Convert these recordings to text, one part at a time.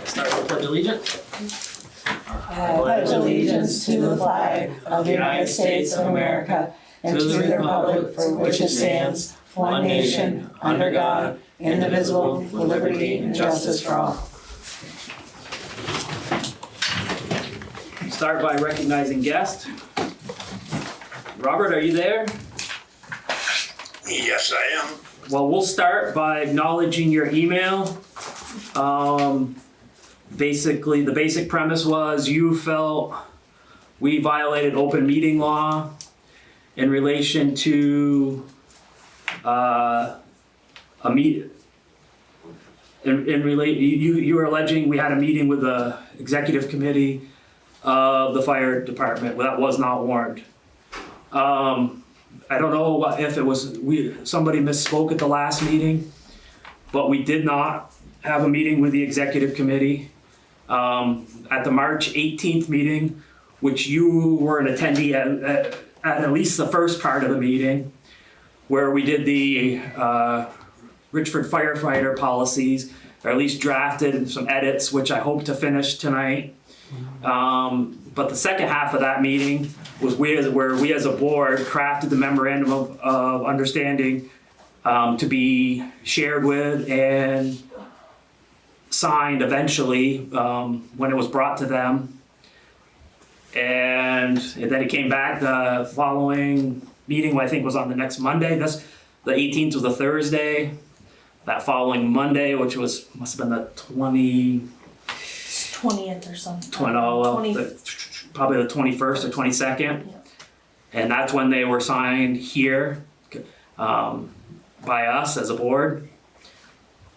Start with Pledge Allegiance. I pledge allegiance to the flag of the United States of America and to the republic for which it stands, one nation, under God, indivisible, with liberty and justice for all. Start by recognizing guests. Robert, are you there? Yes, I am. Well, we'll start by acknowledging your email. Basically, the basic premise was you felt we violated open meeting law in relation to a meet. You were alleging we had a meeting with the executive committee of the fire department that was not warned. I don't know if it was somebody misspoke at the last meeting, but we did not have a meeting with the executive committee. At the March 18th meeting, which you were an attendee at least the first part of the meeting, where we did the Richford firefighter policies, or at least drafted some edits, which I hope to finish tonight. But the second half of that meeting was where we as a board crafted the memorandum of understanding to be shared with and signed eventually when it was brought to them. And then it came back the following meeting, I think was on the next Monday. The 18th was a Thursday. That following Monday, which must have been the 20th or something. Probably the 21st or 22nd. Yeah. And that's when they were signed here by us as a board.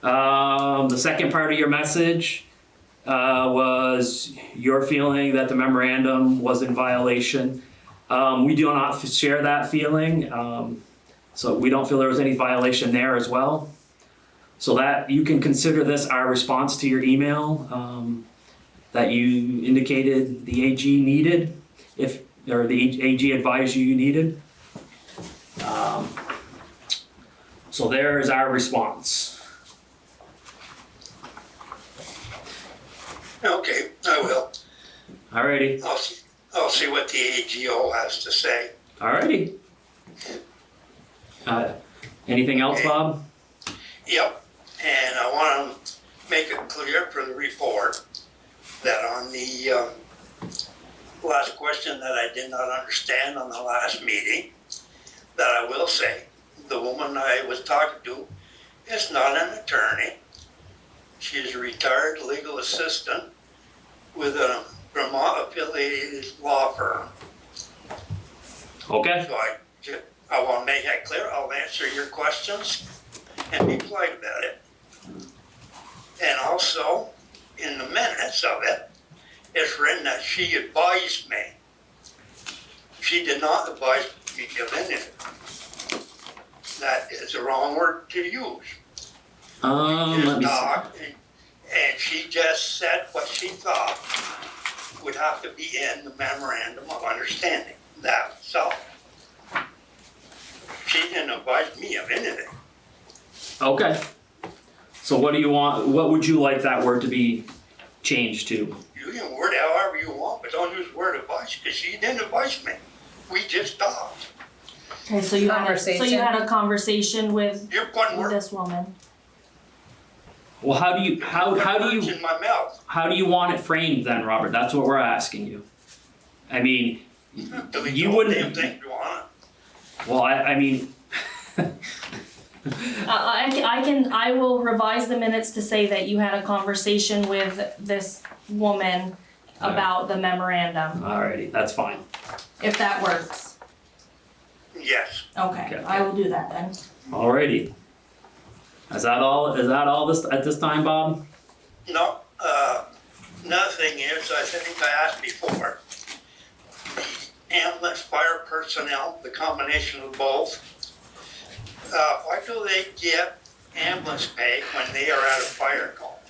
The second part of your message was your feeling that the memorandum was in violation. We do not share that feeling, so we don't feel there was any violation there as well. So that you can consider this our response to your email that you indicated the AG needed, or the AG advised you needed. So there is our response. Okay, I will. Alrighty. I'll see what the AGO has to say. Alrighty. Anything else, Bob? Yep, and I want to make it clear for the report that on the last question that I did not understand on the last meeting, that I will say, the woman I was talking to is not an attorney. She's a retired legal assistant with a Vermont-affiliated law firm. Okay. So I want to make that clear. I'll answer your questions and be polite about it. And also, in the minutes of it, it's written that she advised me. She did not advise me of anything. That is the wrong word to use. Let me see. And she just said what she thought would have to be in the memorandum of understanding. That's all. She didn't advise me of anything. Okay. So what do you want? What would you like that word to be changed to? You can word it however you want, but don't use the word advice, because she didn't advise me. We just talked. Okay, so you had a conversation with You're putting words Well, this woman. how do you in my mouth. how do you want it framed then, Robert? That's what we're asking you. I mean, Delete you the whole wouldn't. damn thing if you want Well, I mean. I will revise the minutes to say that you had a conversation with this woman about the memorandum, Alrighty, that's fine. if that works. it. Yes. Okay, Okay. I will do that then. Alrighty. Is that all? Is that all this at this time, Bob? No, another thing is, I think I asked before, the ambulance fire personnel, the combination of both, why do they get ambulance pay when they are at a fire call?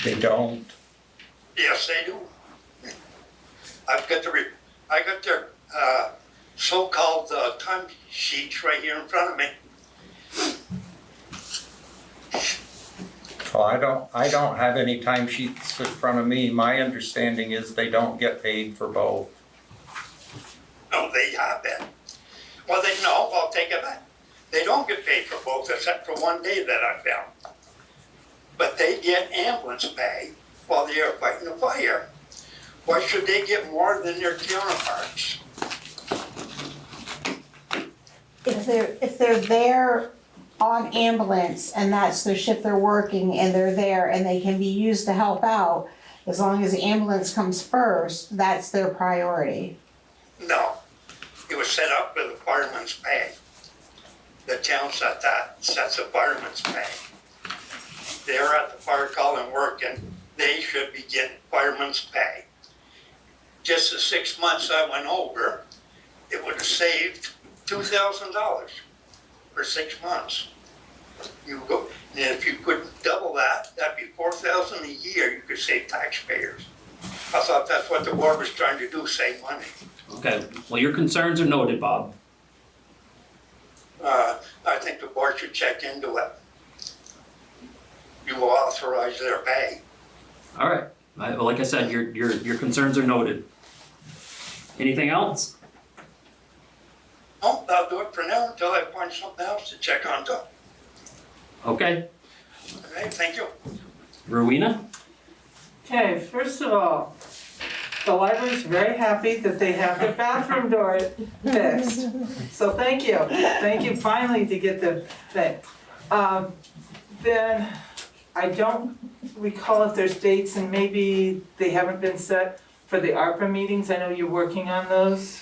They don't. Yes, they do. I got their so-called time sheets right here in front of me. Well, I don't have any timesheets in front of me. My understanding is they don't get paid for both. No, they have been. Well, I'll take it back. They don't get paid for both except for one day that I found. But they get ambulance pay while they are fighting the fire. Why should they get more than their counterparts? If they're there on ambulance and that's their shift they're working and they're there and they can be used to help out, as long as the ambulance comes first, that's their priority. No, it was set up with the fireman's pay. The town sets the fireman's pay. They're at the fire call and working, they should be getting fireman's pay. Just the 6 months I went over, it would have saved $2,000 for 6 months. You go, and if you could double that, that'd be $4,000 a year you could save taxpayers. I thought that's what the board was trying to do, save money. Okay, well, your concerns are noted, Bob. I think the board should check into it. You will authorize their pay. All right, well, like I said, your concerns are noted. Anything else? Oh, I'll do it for now until I find something else to check on to. Okay, Okay, thank you. Rowena? Okay, first of all, the library's very happy that they have their bathroom door fixed. So thank you finally to get the thing. Then, I don't recall if there's dates and maybe they haven't been set for the ARPA meetings. I know you're working on those.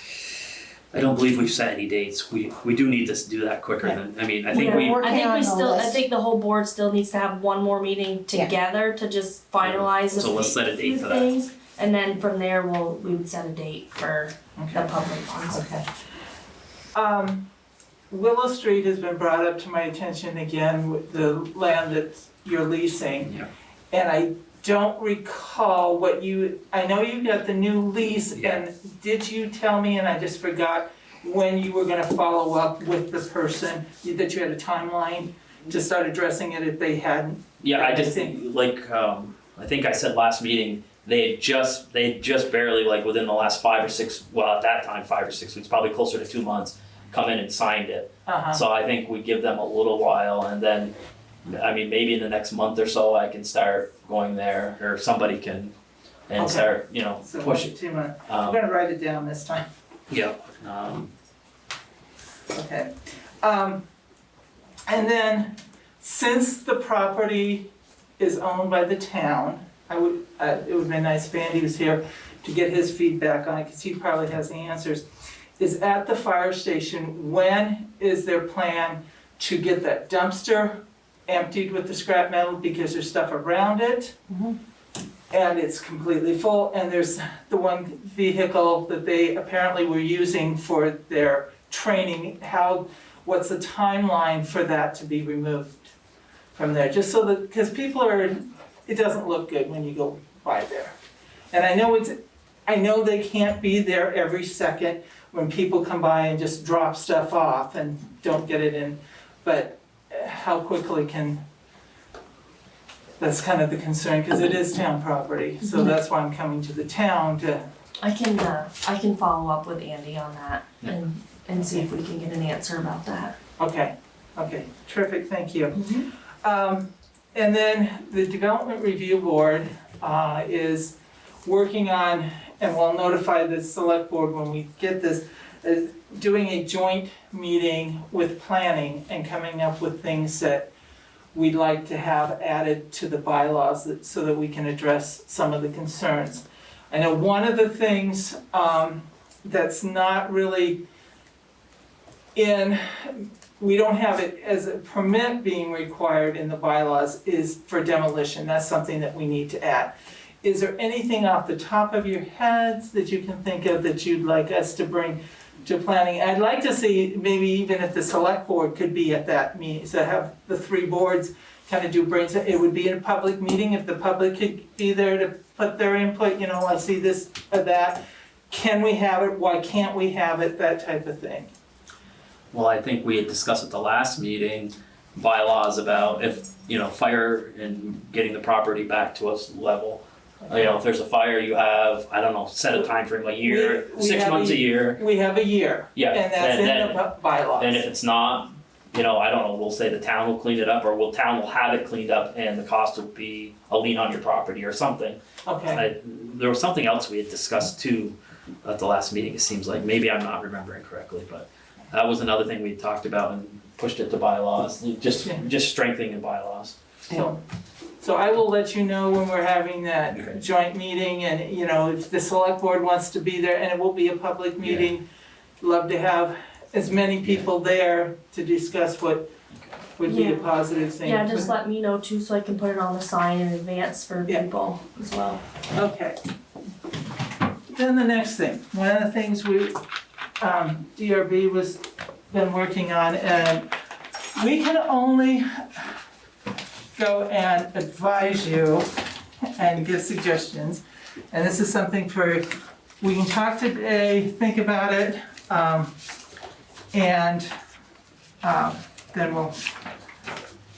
I don't believe we've set any dates. We do need to do that quicker than, I mean, I think Yeah, we, we're- I think Working we on the still, I list. think the whole board still needs to have one more meeting Yeah. together to just finalize So let's set a date few for that. things. And then from there, we would set a date for the public ones. Okay. Willow Street has been brought up to my attention again with the land that you're leasing. Yeah. And I don't recall I know you got the new lease, Yeah. and did you tell me, and I just forgot, when you were gonna follow up with the person, that you had a timeline to start addressing it if they hadn't? yeah, I just think, like, I think I said last meeting, they had just barely, like, within the last 5 or 6, well, at that time, 5 or 6 weeks, probably closer to 2 months, come in and signed it. Uh-huh, So I think we give them a little while, and then, I mean, maybe in the next month or so, I can start going there, or somebody can, and Okay. start, so push it. 2 months. I'm gonna write it down this time. Yeah. Okay. And then, since the property is owned by the town, it would be nice if Andy was here to get his feedback on it, because he probably has the answers. Is at the fire station, when is their plan to get that dumpster emptied with the scrap metal, because there's stuff around it? And it's completely full, and there's the one vehicle that they apparently were using for their training. What's the timeline for that to be removed from there? Just so that, because it doesn't look good when you go by there. And I know they can't be there every second when people come by and just drop stuff off and don't get it in, but how quickly that's kind of the concern, because it is town property, so that's why I'm coming to the town to. I can follow up with Andy on that and see if we can get an answer about that. Okay, terrific, thank you. And then the Development Review Board is working on, and we'll notify the select board when we get this, doing a joint meeting with planning and coming up with things that we'd like to have added to the bylaws so that we can address some of the concerns. I know one of the things that's not really we don't have it as a permit being required in the bylaws is for demolition. That's something that we need to add. Is there anything off the top of your heads that you can think of that you'd like us to bring to planning? I'd like to see maybe even if the select board could be at that meeting, so have the 3 boards kind of do brainstorm. It would be a public meeting if the public could be there to put their input, I see this or that. Can we have it? Why can't we have it? That type of thing. Well, I think we had discussed at the last meeting, bylaws about if fire and getting the property back to us level. If there's a fire, you have, I don't know, set a time frame, a year, We 6 have months a year. We have a year. Yeah, And that's and in then- the bylaws. And if it's not, I don't know, we'll say the town will clean it up, or town will have it cleaned up and the cost will be a lien on your property or something. Okay, There was something else we had discussed too at the last meeting, it seems like, maybe I'm not remembering correctly, but that was another thing we talked about and pushed it to bylaws, just strengthening the bylaws. so I will let you know when we're having that joint meeting and, if the select board wants to be there, and it will be a public meeting. Love to have as many people there to discuss what would be a Yeah. positive thing. Yeah, just let me know too, so I can put it on the sign in advance for Yeah. people as well. Okay. Then the next thing, one of the things DRB was been working on, and we can only go and advise you and give suggestions. And this is something we can talk today, think about it, and then we'll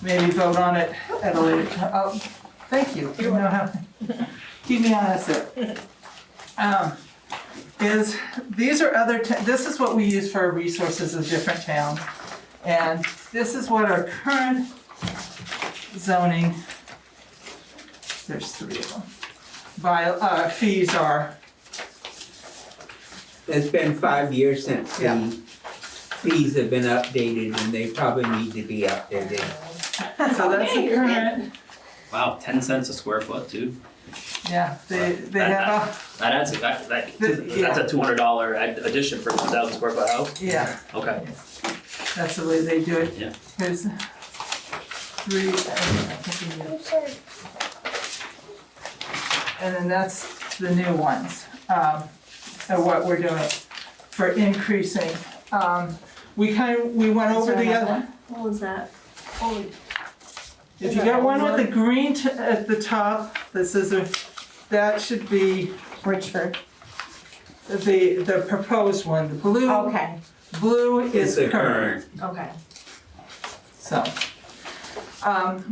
maybe vote on it at a later time. Oh, thank you. You know how, keep me honest there. This is what we use for our resources of different towns. And this is what our current zoning, there's 3 of them, fees are. It's been 5 years since Yeah. the fees have been updated, and they probably need to be updated. So that's the current, Wow, 10 cents a square foot, dude. yeah, they have That adds, that's a $200 addition for a 2,000 square foot house? yeah, Okay. that's the way they do it. Yeah. There's 3, and then that's the new ones, of what we're doing for increasing. We went over the other. What was that? Oh, If you got one with the green at the top, that should be Richford. the proposed one. The Okay. blue is It's the current. okay. So,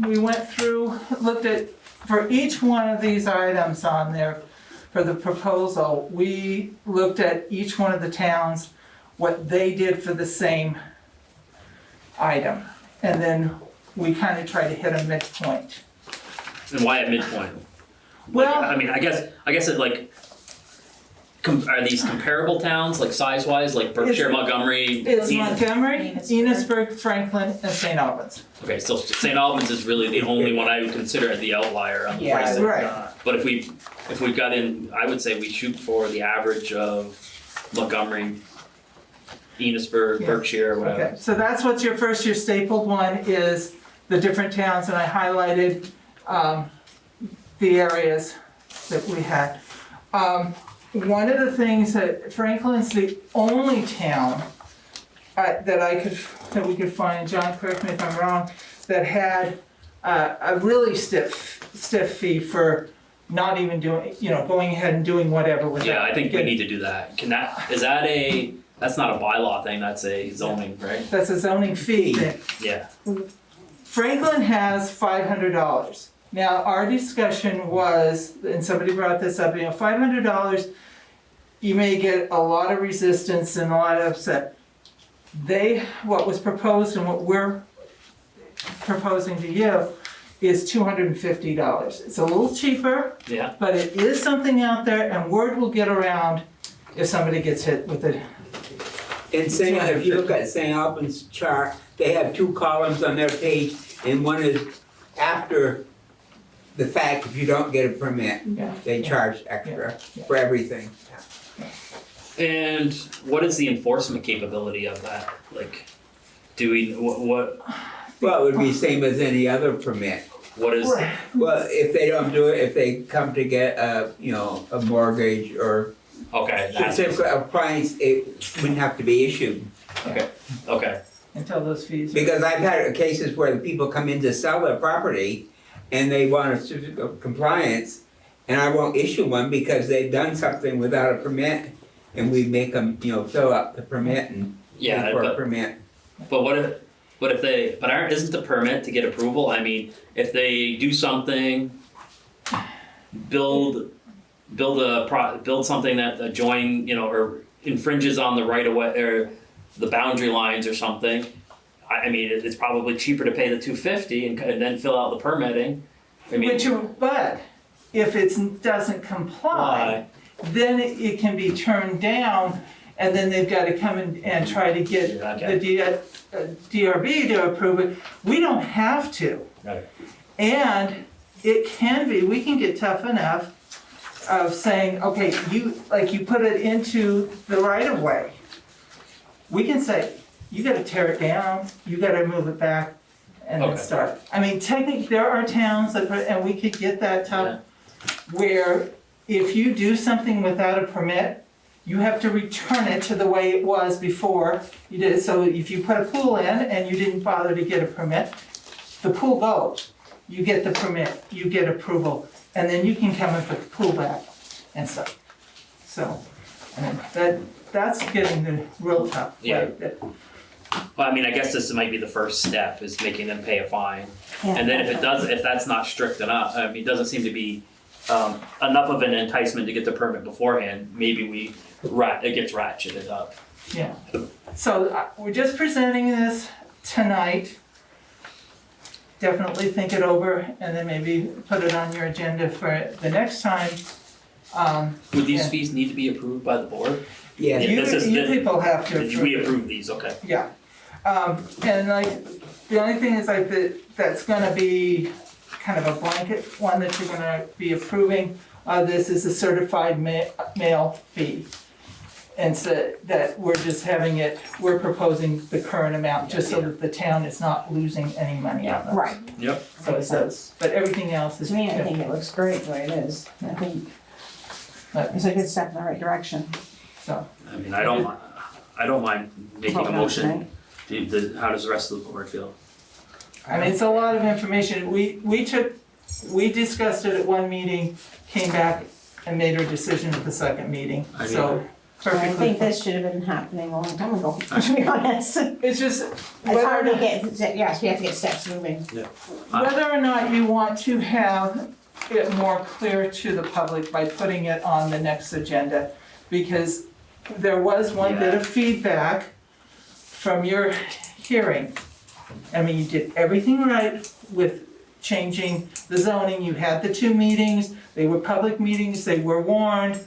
we went through, looked at, for each one of these items on there, for the proposal, we looked at each one of the towns, what they did for the same item. And then we kind of try to hit a midpoint. And why at midpoint? Well- I mean, I guess it like, are these comparable towns, like size-wise, like Berkshire, It's- Montgomery? It's Enid? Montgomery, Enosburg, Franklin, and St. Albans. Okay, so St. Albans is really the only one I would consider the outlier on the Yeah, pricing. right. But if we got in, I would say we shoot for the average of Montgomery, Enosburg, Yeah. Berkshire, whatever. Okay, so that's what's your stapled one is the different towns, and I highlighted the areas that we had. One of the things that Franklin's the only town that we could find, John, correct me if I'm wrong, that had a really stiff fee for not even doing, going ahead and doing whatever with Yeah, that. I think we need to do that. That's not a bylaw thing, that's a zoning, right? That's a zoning fee thing. Yeah. Franklin has $500. Now, our discussion was, and somebody brought this up, $500, you may get a lot of resistance and a lot of upset. What was proposed and what we're proposing to you is $250. It's a little cheaper, Yeah. but it is something out there, and word will get around if somebody gets hit with it. And if you look at St. Albans chart, they have 2 columns on their page, and one is after the fact, if you don't get a permit, Yeah. they charge extra Yeah. for everything. And what is the enforcement capability of that? Like, do we, what Well, it would be same as any other permit. is, Well, if they don't do it, if they come to get a mortgage or okay, that's, certificate of compliance, it wouldn't have to be issued. okay, Until those fees. Because I've had cases where the people come in to sell their property and they want a certificate of compliance, and I won't issue one because they've done something without a permit, and we make them, fill out the permit and yeah, pay for a but permit. what if, But isn't the permit to get approval? I mean, if they do something, build something that adjoin, or infringes on the right of way or the boundary lines or something, I mean, it's probably cheaper to pay the $250 and then fill out the permitting. I mean, But if it doesn't comply, then it can be turned down, and then they've got to come in and try to get the DRB to approve it. We don't have to. Right. And we can get tough enough of saying, okay, you put it into the right of way. We can say, you gotta tear it down, you gotta move it back, and then Okay. start. I mean, technically, there are towns and we could get that tough, where if you do something without a permit, you have to return it to the way it was before you did it. So if you put a pool in and you didn't bother to get a permit, the pool goes. You get the permit, you get approval, and then you can come and put the pool back and stuff. So, that's getting the real tough. Yeah. Right? Well, I mean, I guess this might be the first step, is making them pay a fine. Yeah. And then if that's not strict enough, I mean, it doesn't seem to be enough of an enticement to get the permit beforehand, maybe it gets ratcheted up. Yeah. So we're just presenting this tonight. Definitely think it over and then maybe put it on your agenda for the next time. Would these Yeah. fees need to be approved by the board? Yeah, You people have to approve We it. approve these, okay. Yeah, and the only thing is that's gonna be kind of a blanket one that you're gonna be approving. This is a certified mail fee. And so that we're proposing the current amount, just so that the town is not losing any money on this. Right, Yep. So it says, but everything else is. to me, I think it looks great the way it is. I think it's a good step in the right direction. So, I mean, I don't mind making a motion. How does the rest of the board feel? I mean, it's a lot of information. We discussed it at one meeting, came back and made our decision at the second meeting, so. I Perfectly. think this should have been happening a long time ago, to be honest. It's just, It's hard to get, yes, we have to get steps moving. whether or not you want to have it more clear to the public by putting it on the next agenda, because there was one bit of feedback from your hearing. I mean, you did everything right with changing the zoning, you had the 2 meetings, they were public meetings, they were warned,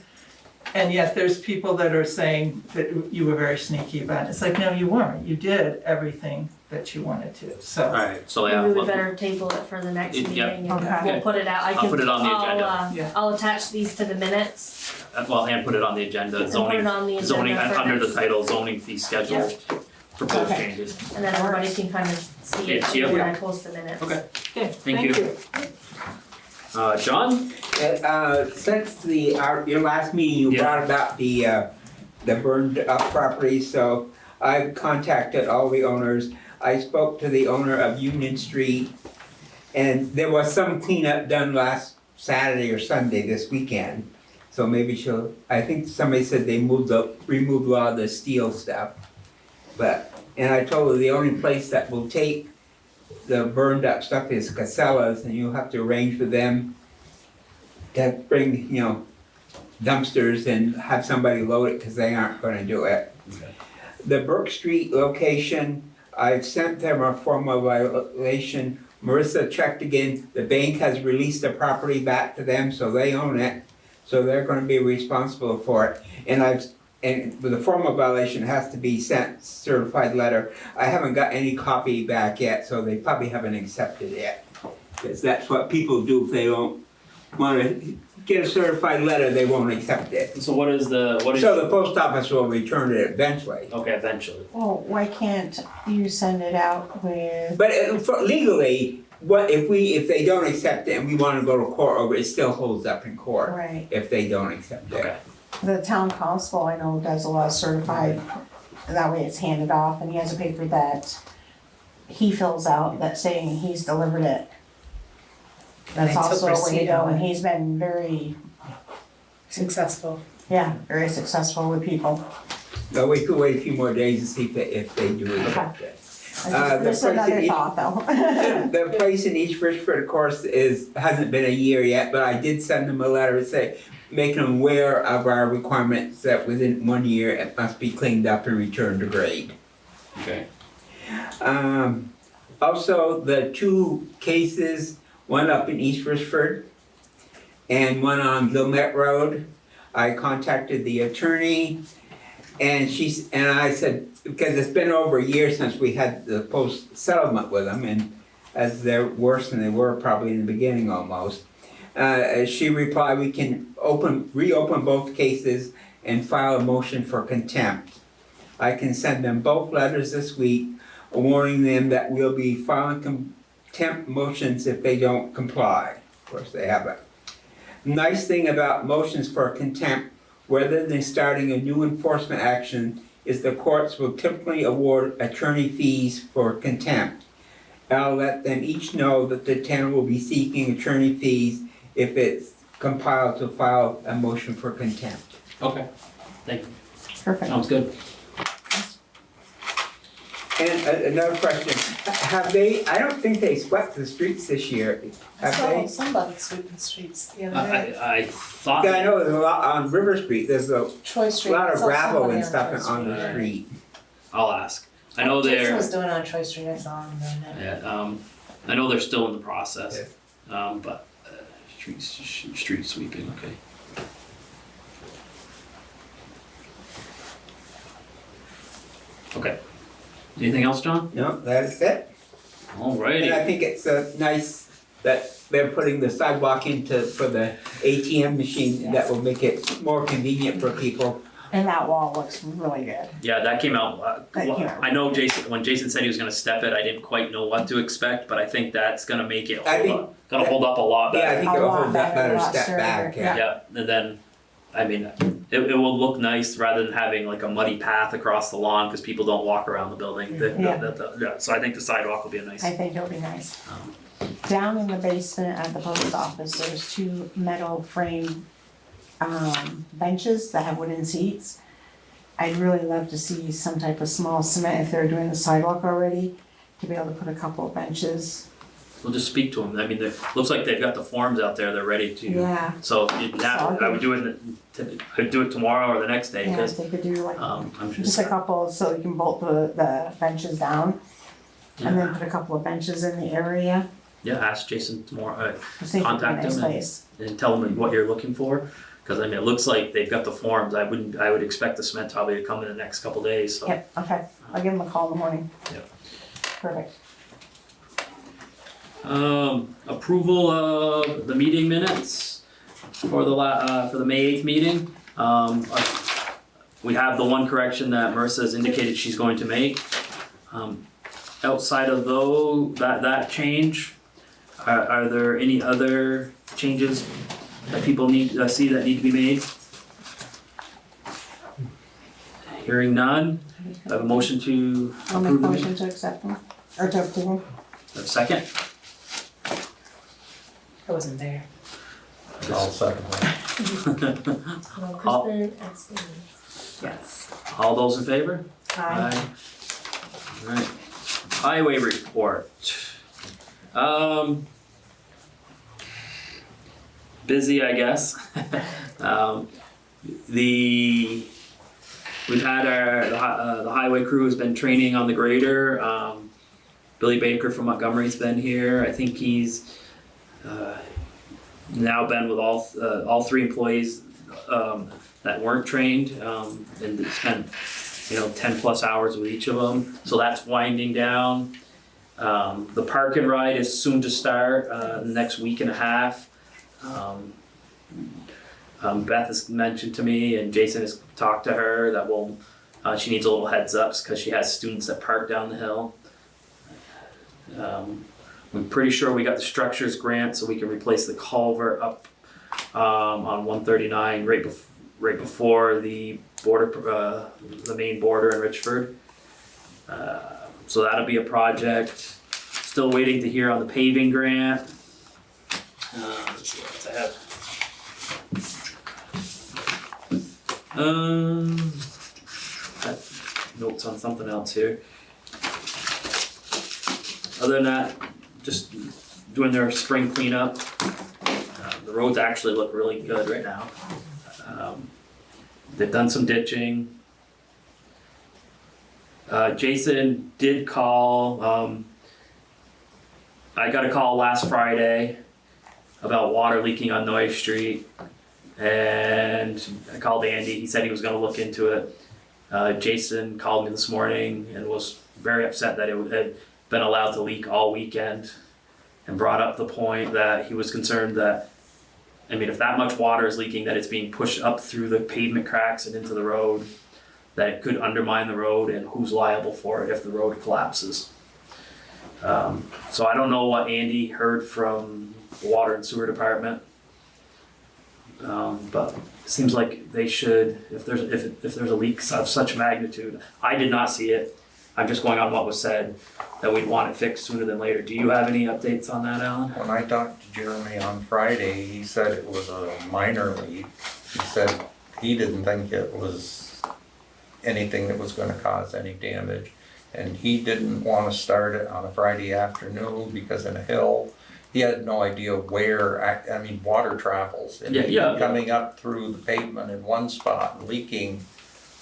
and yet there's people that are saying that you were very sneaky about it. It's like, no, you weren't, you did everything that you wanted to, so. Alright, so yeah. Maybe we better table it for the next Yep. meeting and Okay. we'll put it out. I'll put it on the agenda. Yeah. I'll attach these to the minutes. And put it on the agenda, And put it on the agenda zoning, for under the next- title, zoning fee schedule, proposed Okay. changes. And then everybody can kind of see it Yeah. when I post the minutes. Okay. Okay, Thank you. John? since your last meeting, you Yeah. brought about the burned up properties, so I've contacted all the owners. I spoke to the owner of Union Street, and there was some cleanup done last Saturday or Sunday this weekend. So maybe I think somebody said they removed a lot of the steel stuff. And I told her the only place that will take the burned up stuff is Casella's, and you'll have to arrange for them to bring, dumpsters and have somebody load it, because they aren't gonna do it. Okay. The Brook Street location, I've sent them a formal violation. Marissa checked again, the bank has released the property back to them, so they own it. So they're gonna be responsible for it. And the formal violation has to be sent certified letter. I haven't got any copy back yet, so they probably haven't accepted it. Because that's what people do if they don't wanna get a certified letter, they won't accept it. So what is So the post office will return it eventually. okay, eventually. Well, why can't you send it out with, But legally, if they don't accept it and we wanna go to court over it, it still holds up in court. right, If they don't accept it. Okay. the town constable, I know, does a lot of certified, that way it's handed off, and he has a paper that he fills out that's saying he's delivered it. That's It's a also a way to receipt go, on and it. he's been very, Successful. very successful with people. So we could wait a few more days to see if they do accept it. The Just place in another East- thought though. The place in East Richford, of course, hasn't been a year yet, but I did send them a letter making them aware of our requirements that within 1 year it must be cleaned up and returned to grade. Okay. Also, the 2 cases, one up in East Richford and one on Gilmet Road, I contacted the attorney and I said, because it's been over a year since we had the post settlement with them, and as they're worse than they were probably in the beginning almost. She replied, we can reopen both cases and file a motion for contempt. I can send them both letters this week, warning them that we'll be filing contempt motions if they don't comply. Of course, they haven't. Nice thing about motions for contempt, rather than starting a new enforcement action, is the courts will typically award attorney fees for contempt. I'll let them each know that the town will be seeking attorney fees if it's compiled to file a motion for contempt. Okay. Thank you. Perfect. Sounds good. And another question, I don't think they swept the streets this year, I have saw they? somebody sweeping streets the other day. I thought. I know there's a lot on River Street, there's a Troy Street. lot I of saw gravel somebody and on stuff Troy on Street. the street. I'll ask. I know Jason they're. was doing it on Troy Street, I saw him doing it. Yeah. I know they're still in the process. But street sweeping. Okay. Okay. Anything else, John? No, that's it. Alrighty. And I think it's nice that they're putting the sidewalk for the ATM machine that will make it more convenient for people. And that wall looks really good. Yeah, that came out. That came out. I know Jason. When Jason said he was going to step it, I didn't quite know what to expect, but I think that's going to make it hold up a lot Yeah, I better. think A it'll lot hold that better, better a lot step back, sturdier, yeah. Yeah, and then, I mean, it will look nice rather than having like a muddy path across the lawn because people don't walk around the building. Yeah. So I think the sidewalk will be a nice. I think it'll be nice. Um, Down in the basement at the post office, there's 2 metal frame benches that have wooden seats. I'd really love to see some type of small cement, if they're doing the sidewalk already, to be able to put a couple of benches. We'll just speak to them. I mean, it looks like they've got the forms out there. They're ready to. Yeah, So I would do it tomorrow or the next day yeah, because if they could do like I'm just a couple, so you can bolt the benches down. And then put a couple of benches in the area. Yeah, ask Jason tomorrow. I think it'd be a Contact nice him place. and tell them what you're looking for. Because I mean, it looks like they've got the forms. I would expect the cement probably to come in the next couple days. So. Yep, okay, I'll give them a call in the morning. Yep. Perfect. Approval of the meeting minutes for the May 8th meeting. We have the one correction that Marissa has indicated she's going to make. Outside of that change, are there any other changes that people need see that need to be made? Hearing none, I have a motion to I'll make a approve the motion to accept them, or to approve them. A second? I wasn't there. I'll second that. Well, All- Kristen abstains. Yes. All those in favor? Aye. Alright. Highway report. Busy, I guess. We've had the highway crew has been training on the grader. Billy Baker from Montgomery's been here. I think he's now been with all 3 employees that weren't trained, and spent 10 plus hours with each of them. So that's winding down. The park and ride is soon to start, the next week and a half. Beth has mentioned to me, and Jason has talked to her that she needs a little heads ups because she has students that park down the hill. I'm pretty sure we got the structures grant, so we can replace the culvert up on 139 right before the border, the main border in Richford. So that'll be a project. Still waiting to hear on the paving grant. Let's see what else I have. Got notes on something else here. Other than that, just doing their spring cleanup. The roads actually look really good right now. They've done some ditching. Jason did call, I got a call last Friday about water leaking on Noy Street. And I called Andy, he said he was gonna look into it. Jason called me this morning and was very upset that it had been allowed to leak all weekend, and brought up the point that he was concerned that, I mean, if that much water is leaking, that it's being pushed up through the pavement cracks and into the road, that it could undermine the road, and who's liable for it if the road collapses. So I don't know what Andy heard from the water and sewer department. But it seems like they should, if there's a leak of such magnitude, I did not see it. I'm just going on what was said, that we'd want it fixed sooner than later. Do you have any updates on that, Alan? When I talked to Jeremy on Friday, he said it was a minor leak. He said he didn't think it was anything that was gonna cause any damage. And he didn't wanna start it on a Friday afternoon because in a hill, he had no idea where, I mean, water travels. And Yeah. coming up through the pavement in one spot and leaking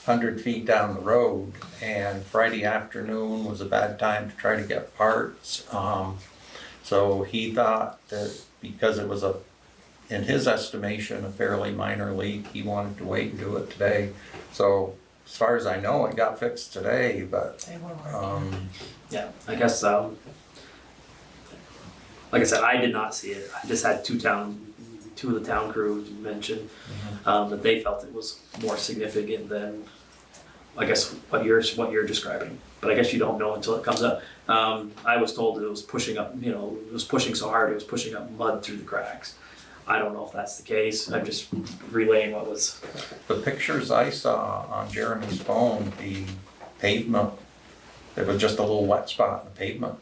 100 feet down the road. And Friday afternoon was a bad time to try to get parts. So he thought that because it was in his estimation, a fairly minor leak, he wanted to wait and do it today. So as far as I know, it got fixed today, but, They were working. Yeah, I guess, like I said, I did not see it. I just had two of the town crew mention, that they felt it was more significant than, I guess, what you're describing. But I guess you don't know until it comes up. I was told it was pushing up, it was pushing so hard, it was pushing up mud through the cracks. I don't know if that's the case. I'm just relaying what was. the pictures I saw on Jeremy's phone, the pavement, there was just a little wet spot in the pavement.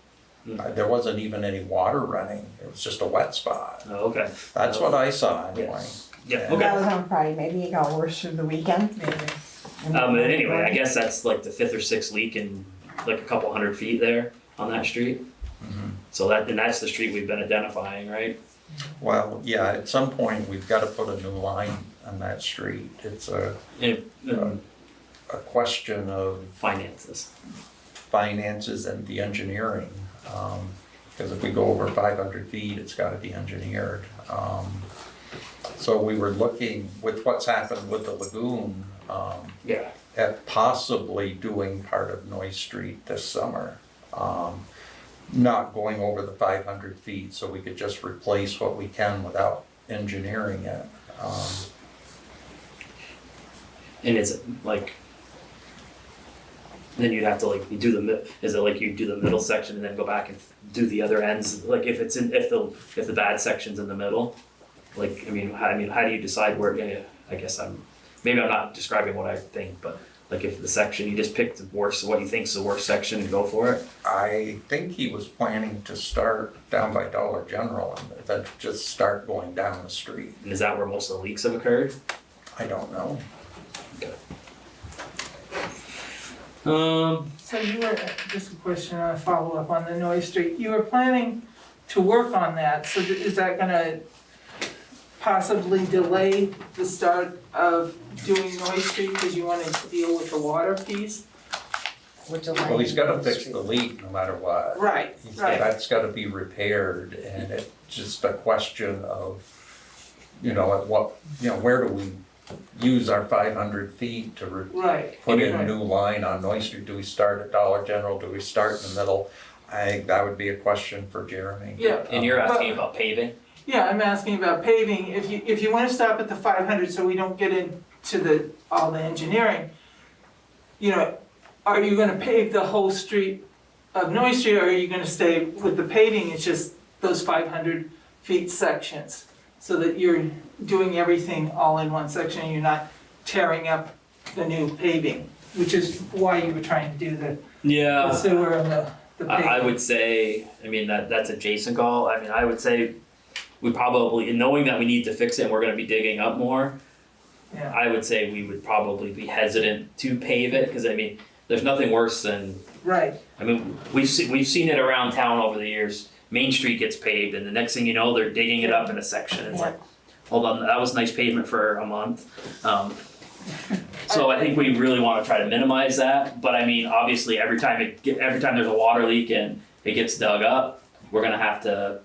There wasn't even any water running, it was just a wet spot. Oh, okay. That's what I saw anyway. Yes. Yeah, Yeah. That okay. was on Friday, maybe it got worse through the weekend. Maybe. But anyway, I guess that's like the 5th or 6th leak in like a couple hundred feet there on that street. So that's the street we've been identifying, right? Well, yeah, at some point, we've gotta put a new line on that street. It's a And question of finances. finances and the engineering. Because if we go over 500 feet, it's gotta be engineered. So we were looking, with what's happened with the lagoon, Yeah. at possibly doing part of Noy Street this summer. Not going over the 500 feet, so we could just replace what we can without engineering it. And is it like, then you'd have to like, you do is it like you do the middle section and then go back and do the other ends? Like if the bad section's in the middle, like, I mean, how do you decide where, I guess maybe I'm not describing what I think, but like if the section, you just pick the worst, what you think's the worst section and go for it? I think he was planning to start down by Dollar General and then just start going down the street. And is that where most of the leaks have occurred? I don't know. Okay. So you were, just a question, a follow-up on the Noy Street, you were planning to work on that, so is that gonna possibly delay the start of doing Noy Street because you wanted to deal with the water piece? Which Well, he's gotta fix the leak no matter what. Right, right. That's gotta be repaired and it's just a question of, at what, where do we use our 500 feet to Right. put in a Right. new line on Noy Street? Do we start at Dollar General? Do we start in the middle? I think that would be a question for Jeremy. Yeah. And you're asking about paving? Yeah, I'm asking about paving, if you wanna stop at the 500 so we don't get into all the engineering, are you gonna pave the whole street of Noy Street, or are you gonna stay with the paving, it's just those 500 feet sections? So that you're doing everything all in one section, and you're not tearing up the new paving, which is why you were trying to do the Yeah. sewer and the paving. I would say, that's a Jason call. I would say we probably, knowing that we need to fix it and we're gonna be digging up more, Yeah. I would say we would probably be hesitant to pave it, because there's nothing worse than Right, I mean, we've seen it around town over the years. Main Street gets paved, and the next thing you know, they're digging it up in a section. It's like, hold on, that was nice pavement for a month. So I think we really want to try to minimize that. But I mean, obviously, every time there's a water leak and it gets dug up, we're gonna have to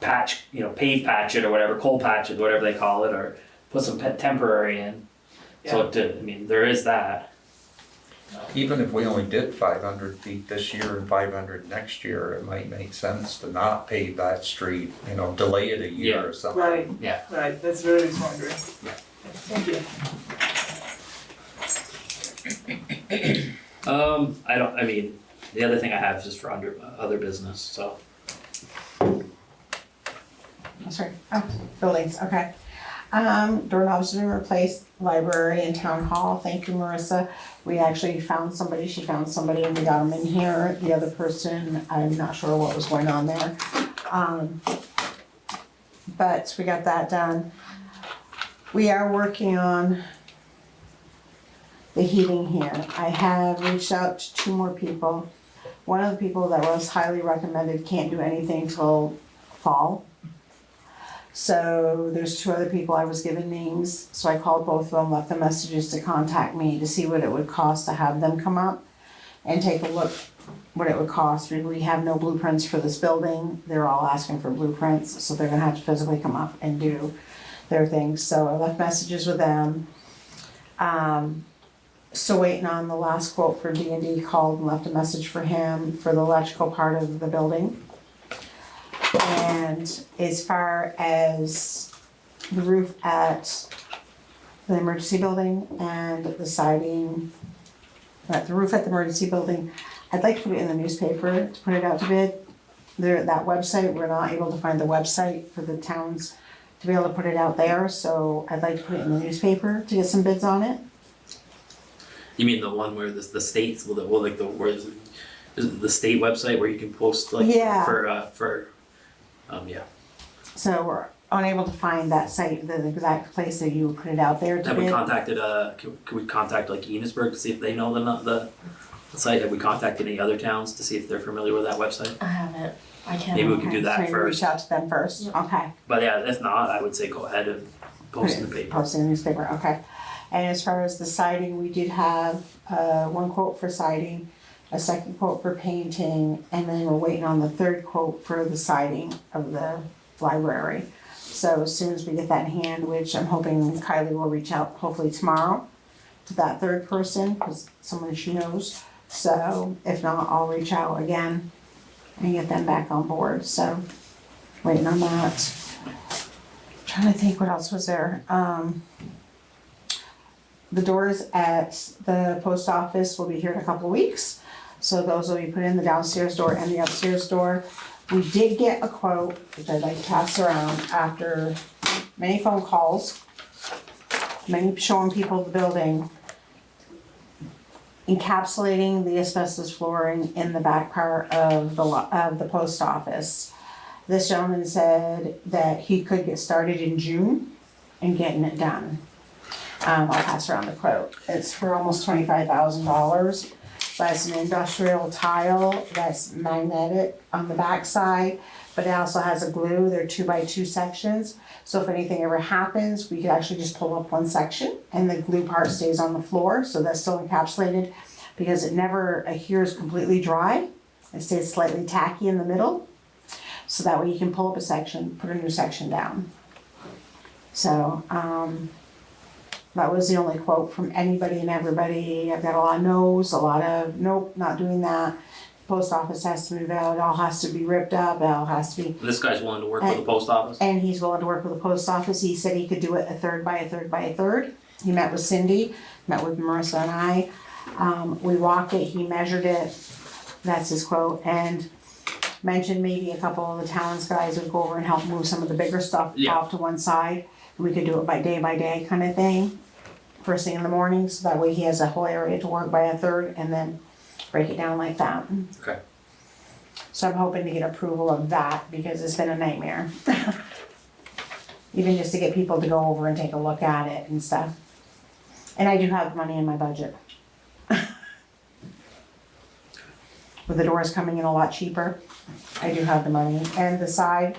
patch, pave patch it or whatever, coal patch it, whatever they call it, or put some temporary in. So there is that. Even if we only did 500 feet this year and 500 next year, it might make sense to not pave that street, delay it a year or something. right, Yeah. right, that's what I was wondering. Yeah. Thank you. The other thing I have is just for other business, so. Sorry, buildings, okay. Doorknobs have been replaced, library and town hall, thank you, Marissa. We actually found somebody, she found somebody, and we got them in here. The other person, I'm not sure what was going on there. But we got that done. We are working on the heating here. I have reached out to 2 more people. One of the people that was highly recommended can't do anything till fall. So there's 2 other people I was given names, so I called both of them, left them messages to contact me to see what it would cost to have them come up and take a look what it would cost. We have no blueprints for this building. They're all asking for blueprints, so they're gonna have to physically come up and do their things. So I left messages with them. Still waiting on the last quote for D&D, called and left a message for him for the electrical part of the building. And as far as the roof at the emergency building and the siding, the roof at the emergency building, I'd like to put it in the newspaper to put it out to bid. That website, we're not able to find the website for the towns to be able to put it out there, so I'd like to put it in the newspaper to get some bids on it. You mean the one where the states, where is it the state website where you can post Yeah. yeah. So we're unable to find that site, the exact place that you would put it out there to Have we bid. contacted, could we contact like Enosburg to see if they know the site? Have we contacted any other towns to see if they're familiar with that website? I haven't, I can't. Maybe we could do that So maybe first. reach out to them first, okay. But yeah, if not, I would say go ahead and post in the paper. Post in the newspaper, okay. And as far as the siding, we did have, 1 quote for siding, a 2nd quote for painting, and then we're waiting on the 3rd quote for the siding of the library. So as soon as we get that in hand, which I'm hoping Kylie will reach out hopefully tomorrow to that 3rd person, because someone she knows. So if not, I'll reach out again and get them back on board, so waiting on that. Trying to think what else was there. The doors at the post office will be here in a couple of weeks. So those will be put in, the downstairs door and the upstairs door. We did get a quote, which I'd like to pass around after many phone calls, many showing people the building, encapsulating the asbestos flooring in the back part of the post office. This gentleman said that he could get started in June and getting it done. I'll pass around the quote. It's for almost $25,000. But it's an industrial tile that's magnetic on the back side, but it also has a glue. They're 2x2 sections. So if anything ever happens, we could actually just pull up one section and the glue part stays on the floor. So that's still encapsulated because it never adheres completely dry. It stays slightly tacky in the middle. So that way you can pull up a section, put a new section down. So, that was the only quote from anybody and everybody. I've got a lot of no's, a lot of nope, not doing that. Post office has to move out, it all has to be ripped up, it all has to be, This guy's willing to work with the post office? and he's willing to work with the post office. He said he could do it a 3rd by a 3rd by a 3rd. He met with Cindy, met with Marissa and I. We walked it, he measured it, that's his quote, and mentioned maybe a couple of the town's guys would go over and help move some of the bigger stuff off to one side. We could do it by day kind of thing. First thing in the morning, so that way he has a whole area to work by a 3rd and then break it down like that. Okay. So I'm hoping to get approval of that because it's been a nightmare. Even just to get people to go over and take a look at it and stuff. And I do have money in my budget. with the doors coming in a lot cheaper. I do have the money. And the side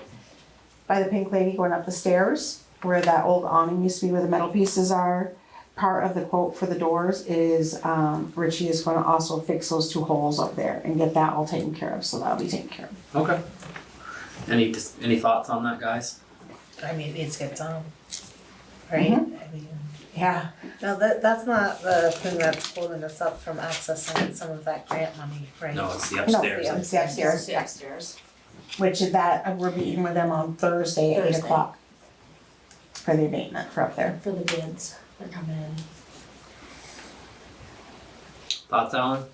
by the pink lady going up the stairs, where that old awning used to be where the metal pieces are, part of the quote for the doors is, Richie is gonna also fix those 2 holes up there and get that all taken care of, so that'll be taken care of. Okay. Any thoughts on that, guys? I mean, it needs to get done, right? I mean, Yeah. now that's not the thing that's holding us up from accessing some of that grant money, right? No, it's the No, upstairs. it's the upstairs, The yeah. upstairs. Which is that, we're meeting with them on Thursday at 8 Thursday. o'clock for the abatement for up there. For the bids, they're coming in. Thoughts, Alan?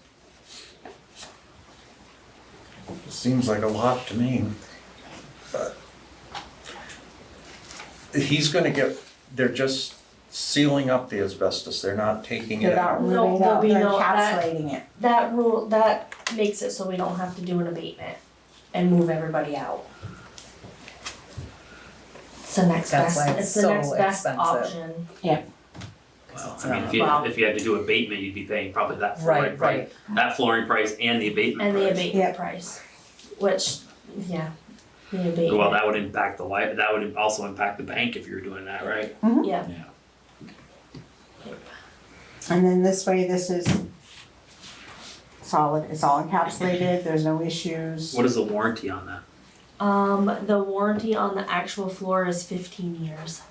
Seems like a lot to me. But he's gonna get, they're just sealing up the asbestos, they're not taking it They're not out. No, removing it there'll out, be they're no- that- encapsulating it. That rule, that makes it so we don't have to do an abatement and move everybody out. It's the next That's best, why it's it's the so next best expensive. option. Well, I mean, Wow. if you had to do abatement, you'd be paying probably that Right, flooring price, that flooring price and the abatement And the price. abatement Yeah. price, which, yeah, the abatement. Well, that would impact the life, that would also impact the bank if you were doing that, right? Yeah, And then this way, this is solid, it's all encapsulated, there's no issues. What is the warranty on that? the warranty on the actual floor is 15 years.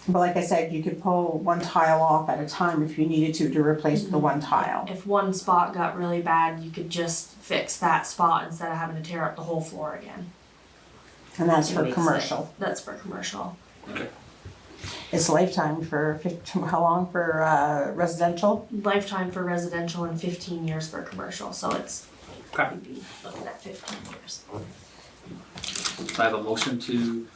But like I said, you could pull 1 tile off at a time if you needed to replace the 1 tile. If one spot got really bad, you could just fix that spot instead of having to tear up the whole floor again. And that's That for makes commercial. That's for commercial. It's lifetime for, how long for residential? Lifetime for residential and 15 years for commercial, so it's Okay. we'd be looking at 15 years. Do I have a motion to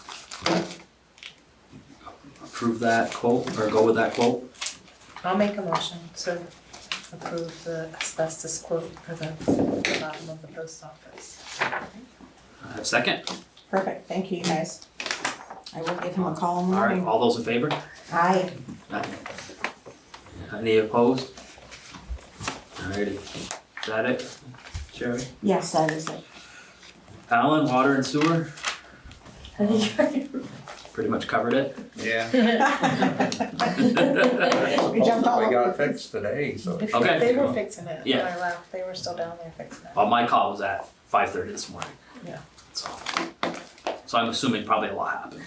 approve that quote, or go with that quote? I'll make a motion to approve the asbestos quote for the bottom of the post office. I have a second. Perfect, thank you guys. I will give him a call in the All right, morning. all those in favor? Aye. Any opposed? Alrighty, is that it, Sherry? Yes, that is it. Alan, water and sewer, I think pretty much covered it. Yeah. We jumped all I over got the place. fixed today, so. Okay. They were fixing it when Yeah. I left, they were still down there fixing it. Well, my call was at 5:30 this morning. Yeah. So I'm assuming probably a lot happened.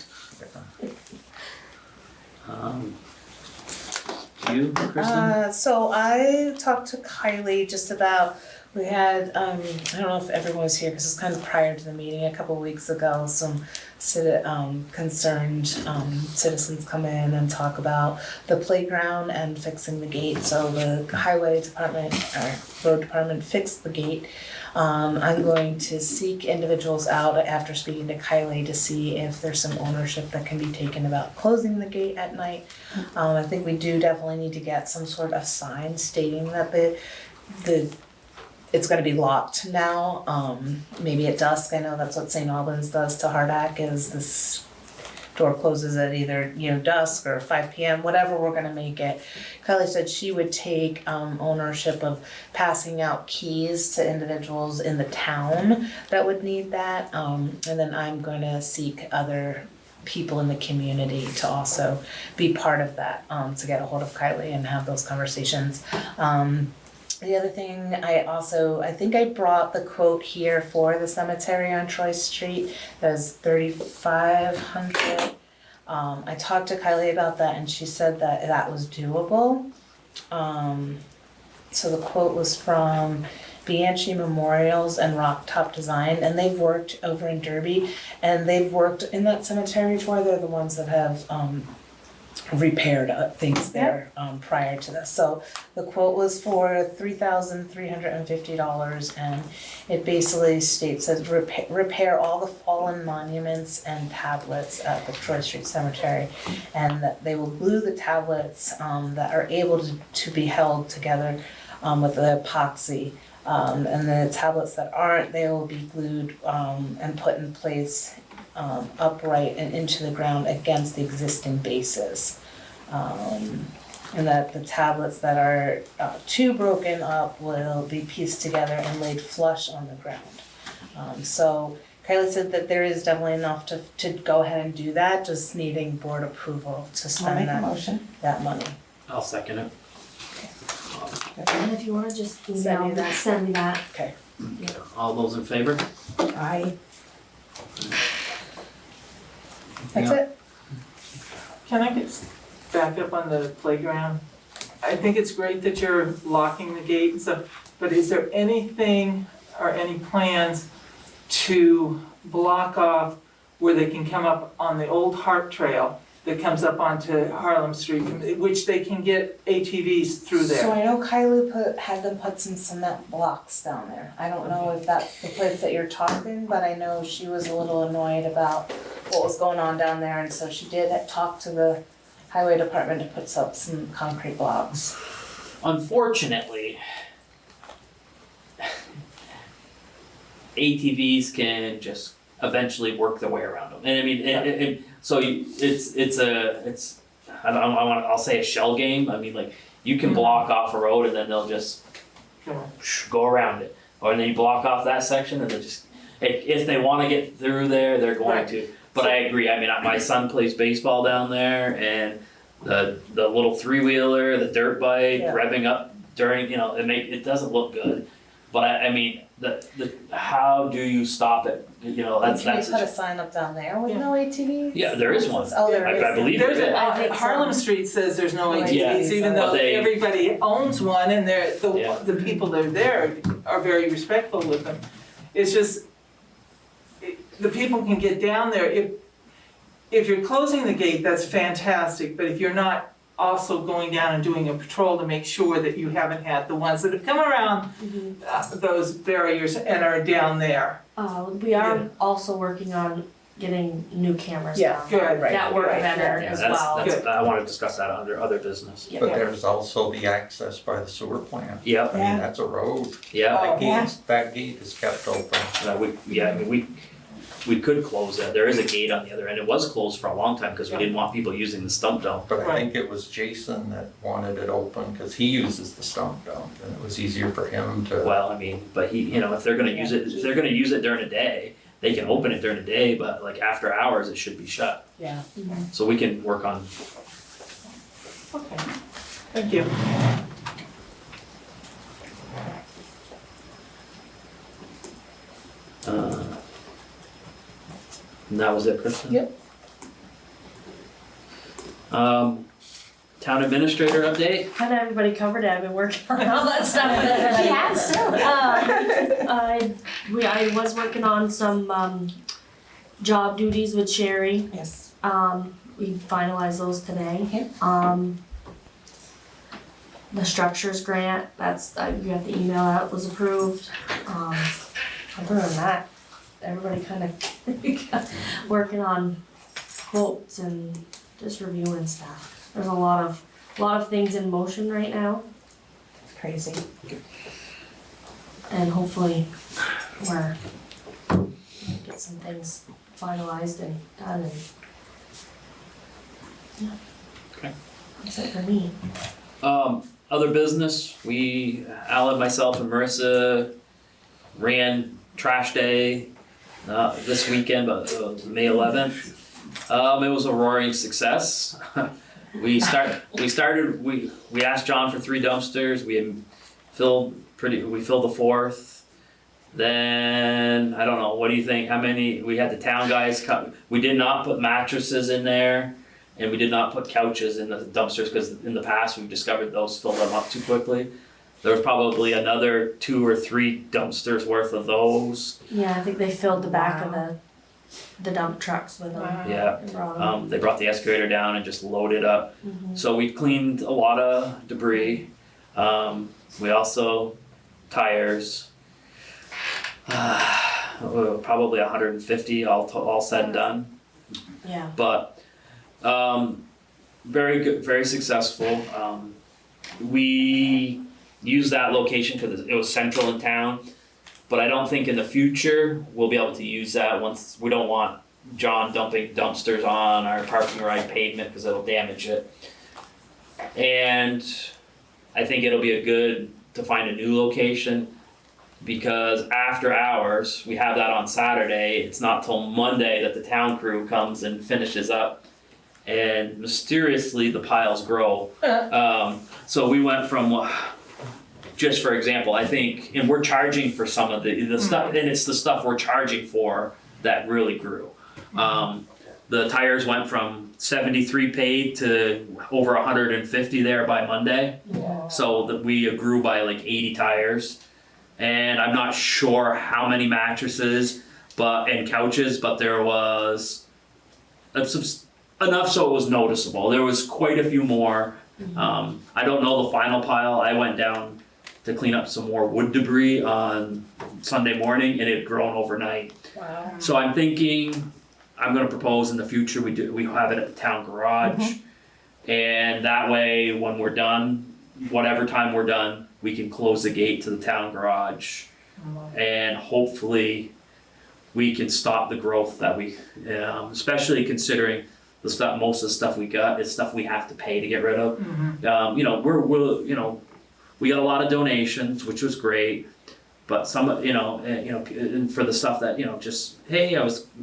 You, Kristen? So I talked to Kylie just about, we had, I don't know if everyone was here, because it's kind of prior to the meeting, a couple of weeks ago, some concerned citizens come in and talk about the playground and fixing the gate. So the highway department, or road department fixed the gate. I'm going to seek individuals out after speaking to Kylie to see if there's some ownership that can be taken about closing the gate at night. I think we do definitely need to get some sort of sign stating that it's gonna be locked now, maybe at dusk. I know that's what St. Albans does to Hardak, is this door closes at either, dusk or 5 p.m., whatever we're gonna make it. Kylie said she would take ownership of passing out keys to individuals in the town that would need that. And then I'm gonna seek other people in the community to also be part of that, to get a hold of Kylie and have those conversations. The other thing, I think I brought the quote here for the cemetery on Troy Street. That was $3,500. I talked to Kylie about that and she said that that was doable. So the quote was from Bianchi Memorials and Rock Top Design, and they've worked over in Derby, and they've worked in that cemetery before. They're the ones that have repaired things there prior to this. So the quote was for $3,350, and it basically states that repair all the fallen monuments and tablets at the Troy Street Cemetery, and that they will glue the tablets that are able to be held together with the epoxy. And the tablets that aren't, they will be glued and put in place upright and into the ground against the existing bases. and that the tablets that are too broken up will be pieced together and laid flush on the ground. So Kylie said that there is definitely enough to go ahead and do that, just needing board approval to I'll spend make a that, motion. that money. I'll second it. And if you wanna just Send email me me, that. send me that. Okay. All those in favor? Aye. That's it? Can I just back up on the playground? I think it's great that you're locking the gate and stuff, but is there anything or any plans to block off where they can come up on the old Hart Trail that comes up onto Harlem Street, which they can get ATVs through So there? I know Kylie had them put some cement blocks down there. I don't know if that's the place that you're talking, but I know she was a little annoyed about what was going on down there, and so she did talk to the highway department to put up some concrete blocks. Unfortunately, ATVs can just eventually work their way around them. And I mean, I'll say a shell game. I mean, like, you can block off a road and then they'll just Come on. go around it. Or then you block off that section and they just, if they wanna get through there, they're going Right. to. But I agree, I mean, my son plays baseball down there, and the little three-wheeler, the dirt bike, Yeah. revving up during, it doesn't look good. But I mean, how do you stop it? That's, Can you that's, put a sign up down there with Yeah. no ATVs? yeah, there is one. Oh, there is. I believe There's there is. I think so. Harlem Street says there's no No ATVs, ATVs, even but though they- everybody owns one and Yeah. the people that are there are very respectful with them. It's just, the people can get down there, if you're closing the gate, that's fantastic, but if you're not also going down and doing a patrol to make sure that you haven't had the ones that have come around those barriers and are down there. We are also working on getting new cameras Yeah. down. Good. Right. That work Right. better Yeah, as that's, well. that's, I wanna discuss that under other business. Yeah. But there's also the access by the sewer plant. Yep, I mean, that's a road. yeah, Oh. That gate is kept open. we could close that, there is a gate on the other end, it was closed for a long time, cause we didn't want people using the stump dump. But I Right. think it was Jason that wanted it open because he uses the stump dump and it was easier for him to. Well, I mean, but if they're gonna use it, if they're gonna use it during the day, they can open it during the day, but like after hours, it should be shut. Yeah. So we can work on, Okay, thank you. and that was it, Kristen? Yep. Town administrator update? Kind of everybody covered it. I've been working on all that stuff. She has too. I was working on some job duties with Sherry. Yes. We finalized those today. Yep. The structures grant, you got the email that was approved. Other than that, everybody kind of working on quotes and just reviewing stuff. There's a lot of things in motion right now, Crazy. and hopefully we're get some things finalized and done and yeah. Okay. That's it for me. Other business, Alan, myself, and Marissa ran trash day this weekend, but May 11th. It was a roaring success. We asked John for 3 dumpsters. We filled the 4th. Then I don't know. What do you think? How many? We had the town guys come. We did not put mattresses in there. And we did not put couches in the dumpsters because in the past we've discovered those fill them up too quickly. There was probably another 2 or 3 dumpsters worth of those. Yeah, I think they filled the back of the dump trucks with them. Yeah. And brought them. They brought the excavator down and just loaded up. So we cleaned a lot of debris. We also, tires. Probably 150 all said and done. Yeah. But very good, very successful. We used that location because it was central in town, but I don't think in the future we'll be able to use that once. We don't want John dumping dumpsters on our parking right pavement because it'll damage it. And I think it'll be good to find a new location, because after hours, we have that on Saturday, it's not till Monday that the town crew comes and finishes up. And mysteriously, the piles grow. So we went from, just for example, I think, and we're charging for some of the stuff, and it's the stuff we're charging for that really grew. The tires went from 73 paid to over 150 there by Monday. So that we grew by like 80 tires. And I'm not sure how many mattresses and couches, but there was enough so it was noticeable. There was quite a few more. I don't know the final pile. I went down to clean up some more wood debris on Sunday morning, and it had grown overnight. Wow. So I'm thinking, I'm gonna propose in the future we have it at the town garage. And that way, when we're done, whatever time we're done, we can close the gate to the town garage. And hopefully we can stop the growth that we, especially considering most of the stuff we got is stuff we have to pay to get rid of. You know, we got a lot of donations, which was great. But some, and for the stuff that, just, hey,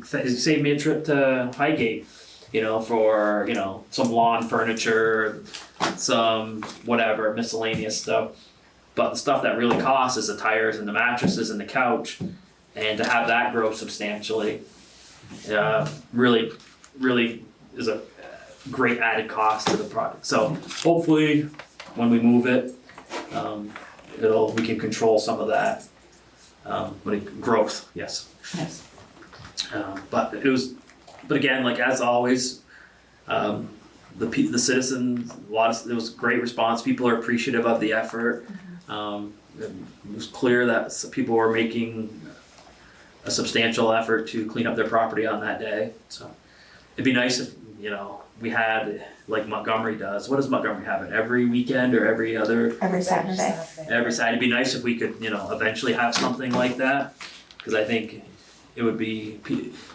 saved me a trip to Highgate, for, some lawn furniture, some whatever, miscellaneous stuff. But the stuff that really costs is the tires and the mattresses and the couch. And to have that grow substantially, really is a great added cost to the product. So hopefully when we move it, we can control some of that. Growth, yes. Yes. But again, like as always, the citizens, it was a great response. People are appreciative of the effort. It was clear that people were making a substantial effort to clean up their property on that day. So it'd be nice if, we had, like Montgomery does. What does Montgomery have? It every weekend or every other? Every Saturday. Every Saturday. It'd be nice if we could, eventually have something like that, because I think it would be,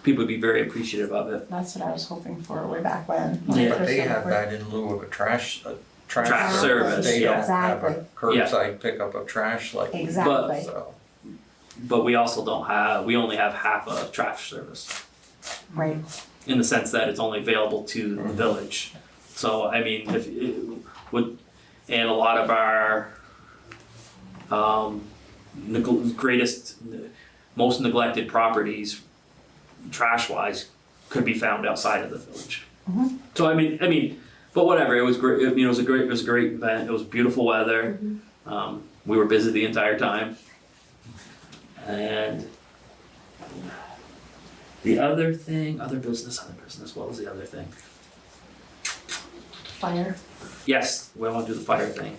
people would be very appreciative of it. That's what I was hoping for way back when. Yeah. But they have that in lieu of a trash service, They don't have a Exactly. curbside pickup of trash like we do, Exactly. so. But we also we only have half a trash service, Right. in the sense that it's only available to the village. So, I mean, if it would, and a lot of our most neglected properties, trash-wise, could be found outside of the village. So I mean, but whatever. It was great. It was a great event. It was beautiful weather. We were busy the entire time. And the other thing, other business. What was the other thing? Fire. Yes, we want to do the fire thing.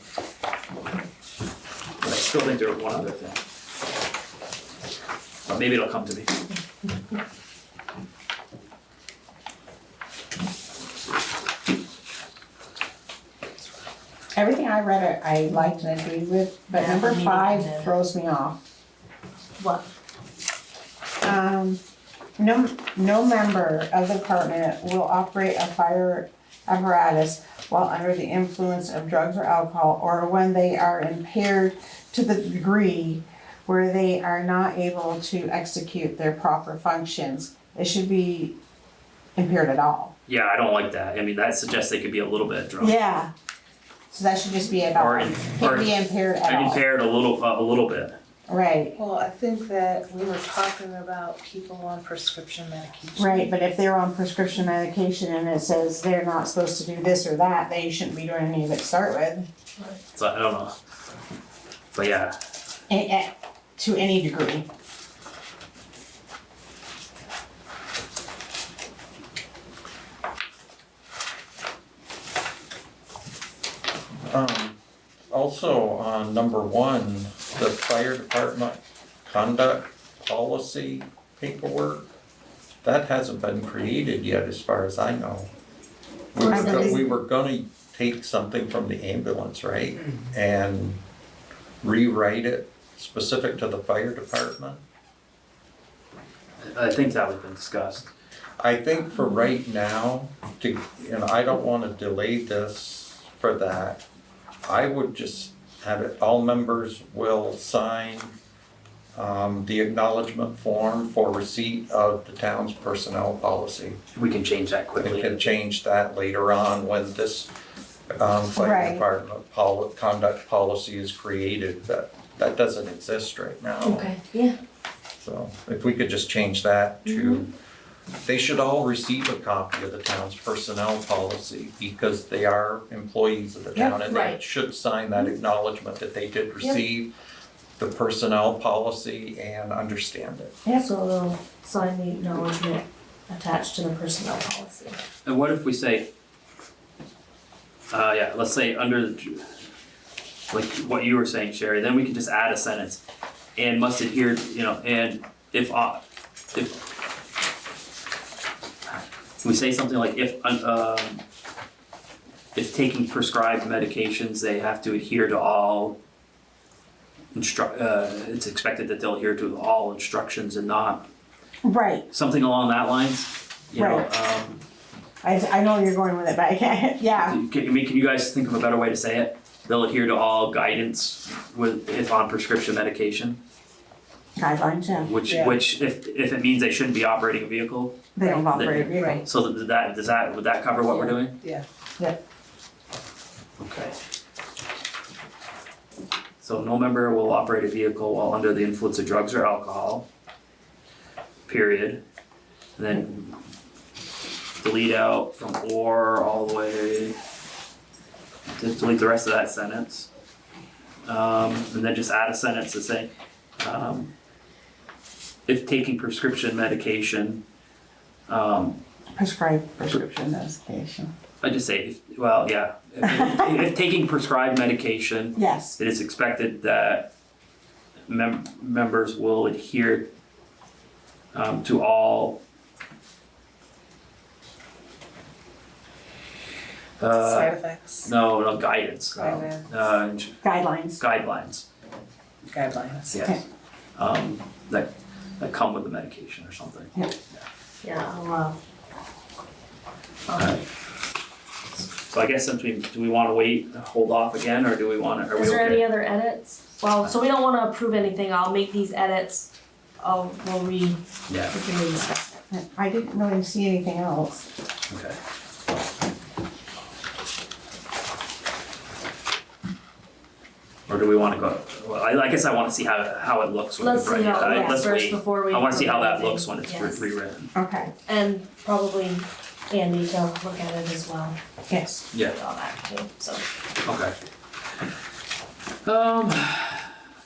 But I still think there was one other thing. But maybe it'll come to me. Everything I read, I liked and agreed with, but Yeah, number me 5 neither. throws me off. What? No member of the department will operate a fire apparatus while under the influence of drugs or alcohol, or when they are impaired to the degree where they are not able to execute their proper functions. It should be impaired at all. Yeah, I don't like that. I mean, that suggests they could be a little bit drunk. Yeah. So that should just be at all. Or- Can't be impaired at all. Impaired a little bit. Right. Well, I think that we were talking about people on prescription medication. Right, but if they're on prescription medication and it says they're not supposed to do this or that, they shouldn't be doing any of it to start with. So I don't know. But yeah, To any degree. Also on number 1, the fire department conduct policy paperwork, that hasn't been created yet as far as I know. We were gonna take something from the ambulance, right? And rewrite it specific to the fire department. I think that was been discussed. I think for right now, I don't wanna delay this for that, I would just have it, all members will sign the acknowledgement form for receipt of the town's personnel policy. We can change that We quickly. can change that later on when this Right. fire department conduct policy is created, that doesn't exist right now. Okay, yeah, So if we could just change that to, they should all receive a copy of the town's personnel policy because they are employees of the town and they right. should sign that acknowledgement that they did receive the personnel policy and understand it. so they'll sign the acknowledgement attached to the personnel policy. And what if we say, let's say under the, like what you were saying, Sherry, then we can just add a sentence, and must adhere, and if we say something like if taking prescribed medications, they have to adhere to all it's expected that they'll adhere to all instructions and not, Right, something along that lines, Right. I know where you're going with it, but I can't, yeah. Can you guys think of a better way to say it? They'll adhere to all guidance if on prescription medication, Guidelines, yeah. which if it means they shouldn't be operating a vehicle, They don't operate a vehicle. Right. so would that cover what we're doing? Yeah. Okay. So no member will operate a vehicle while under the influence of drugs or alcohol, period. And then delete out from or all the way, just delete the rest of that sentence. And then just add a sentence to say, if taking prescription medication, Prescribed prescription medication. I just say, if taking prescribed medication, Yes, it is expected that members will adhere to all Side effects, no guidance, Guidelines. guidelines. guidelines, guidelines. yes, that come with the medication or something. Yeah, I'll, So I guess since do we want to wait, hold off again, or do we want to? Are we is there okay? any other edits? Well, so we don't wanna approve anything, I'll make these edits, Yeah. we can rediscuss it. I didn't really see anything else. Okay. Or do we want to go? Well, I guess I want to see how it looks when Let's we see bring it. how it looks Let's first wait. before we I want to see how that approve looks when it's anything, yes. rewritten. Okay, And probably Andy to look at it as well, yes. Yeah. all that too, so. Okay.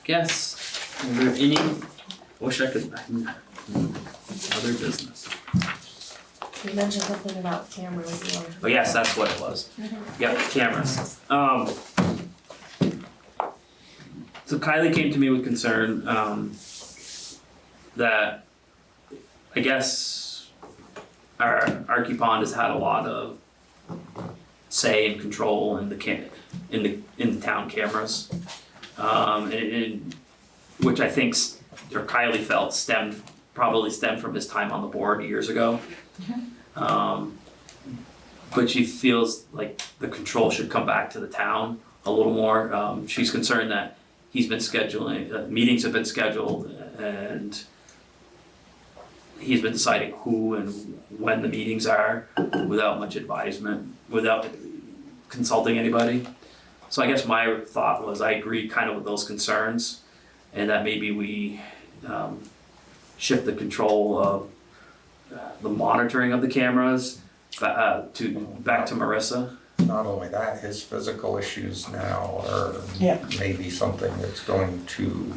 Guess, are there any, wish I could, other business. You mentioned something about cameras, you wanted to. Oh, yes, that's what it was. Yep, cameras. So Kylie came to me with concern, that I guess our Archie Pond has had a lot of say and control in the town cameras. And which I think, or Kylie felt probably stemmed from his time on the board years ago. But she feels like the control should come back to the town a little more. She's concerned that he's been scheduling, meetings have been scheduled, and he's been deciding who and when the meetings are without much advisement, without consulting anybody. So I guess my thought was I agree kind of with those concerns, and that maybe we shift the control of the monitoring of the cameras back to Marissa. Not only that, his physical issues now are Yeah. maybe something that's going to,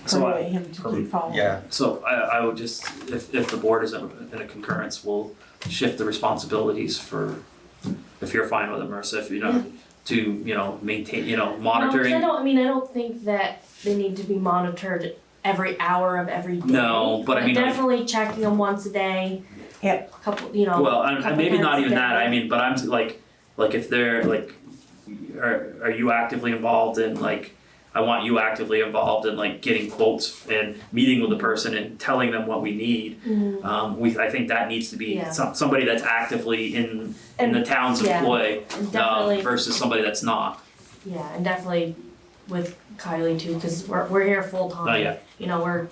So Permit him to keep following. yeah, So I would just, if the board is in a concurrence, we'll shift the responsibilities for, if you're fine with it, Marissa, if you know, to, maintain, monitoring. No, 'cause I don't think that they need to be monitored every hour of every day. No, but I mean, like- definitely checking them once a day. Yep. Couple, Well, and couple maybe not times a even that, day. I mean, but I'm like if they're like, are you actively involved in like, I want you actively involved in like getting quotes and meeting with the person and telling them what we need. I think that needs to be Yeah. somebody that's actively in the town's Yeah. employ, And definitely, versus somebody that's not. yeah, and definitely with Kylie too, cause we're here full time. Oh, yeah. You know,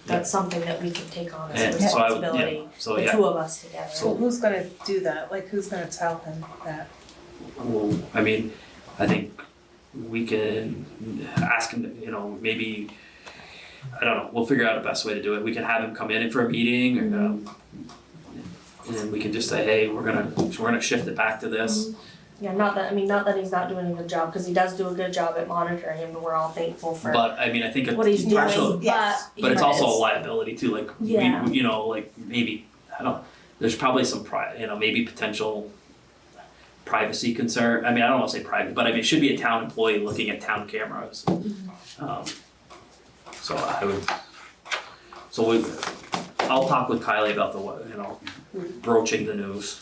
that's something that we can take on as a And so I would, responsibility, yeah, so the yeah. two of us together. So who's gonna do that? Like, who's gonna tell him that? Well, I mean, I think we can ask him, maybe, I don't know, we'll figure out the best way to do it. We can have him come in for a meeting, or, and we can just say, hey, we're gonna shift it back to this. Yeah, not that he's not doing a good job, cause he does do a good job at monitoring him, and we're all thankful for But I mean, I think what he's partial, doing, Yes. but it's also a liability too, like, Yeah. like maybe, I don't, there's probably some maybe potential privacy concern. I mean, I don't wanna say private, but I mean, it should be a town employee looking at town cameras. So I'll talk with Kylie about broaching the news.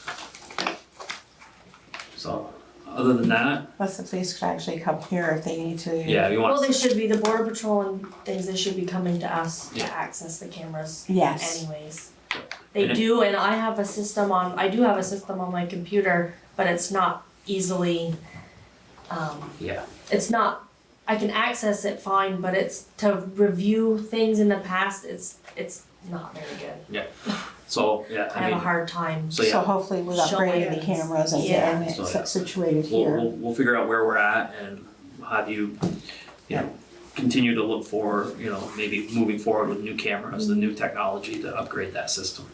So, other than that, Plus the police could actually come here if they need to. yeah, we Well, want, they should be, the border patrol and things, they should be coming to us to Yeah. access the cameras Yes. anyways. They And it- do, and I do have a system on my computer, but it's not easily, yeah, it's not, I can access it fine, but it's to review things in the past, it's not very good. so, yeah, I I have a mean, hard time. so So yeah, hopefully with Showing upgrading the it. cameras and Yeah. getting So, yeah. it situated we'll, here. we'll figure out where we're at and have you, continue to look for, maybe moving forward with new cameras, the new technology to upgrade that system.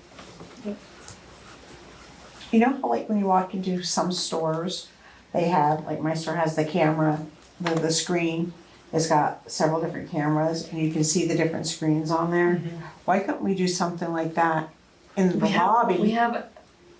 You know how like when you walk into some stores, they have, like my store has the camera, the screen, it's got several different cameras and you can see the different screens on there. Why couldn't we do something like that in the We lobby? have,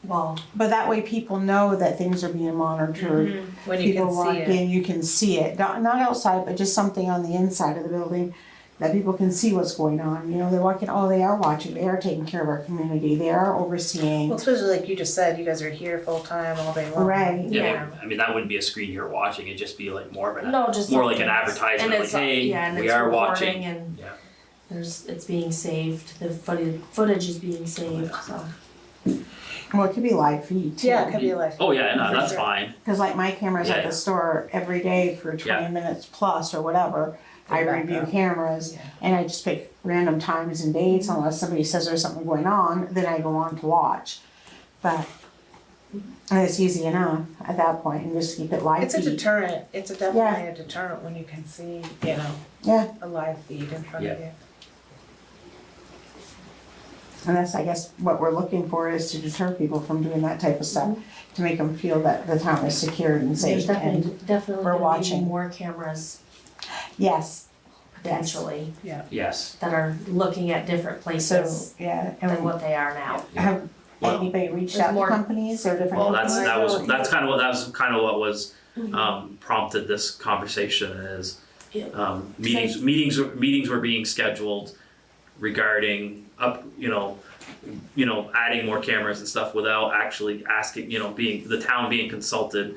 well, But that way people know that things are being monitored. When you People can walk see it. in, you can see it, not outside, but just something on the inside of the building that people can see what's going on. They walk in, oh, they are watching, they are taking care of our community, they are overseeing. Well, especially like you just said, you guys are here full time all day long. Right. Yeah. I mean, that wouldn't be a screen you're watching, it'd just be like more of an, no, just more like an something. advertisement, And like, it's, hey, yeah, and we it's are recording watching. and Yeah. it's being saved, the footage is being saved, so. Well, it could be live feed too. Yeah, it could be like. Oh, yeah, no, For that's sure. fine. Cause like my camera's at Yeah. the store every day for 20 minutes plus or whatever. I back review up. cameras Yeah. and I just pick random times and dates unless somebody says there's something going on, then I go on to watch. But and it's easy enough at that point and just keep it live It's a feed. deterrent, it's definitely a deterrent when you can see, Yeah, a live feed in front of you. and that's I guess what we're looking for is to deter people from doing that type of stuff, to make them feel that the town is secured and There's safe and, definitely we're gonna be watching. more cameras yes. potentially Yes. that are looking at different So, places yeah, than and what they are now. have Well- anybody reached There's out to more- companies or different Well, companies? that's kind of what was prompted this conversation is meetings were being scheduled regarding adding more cameras and stuff without actually asking, being the town being consulted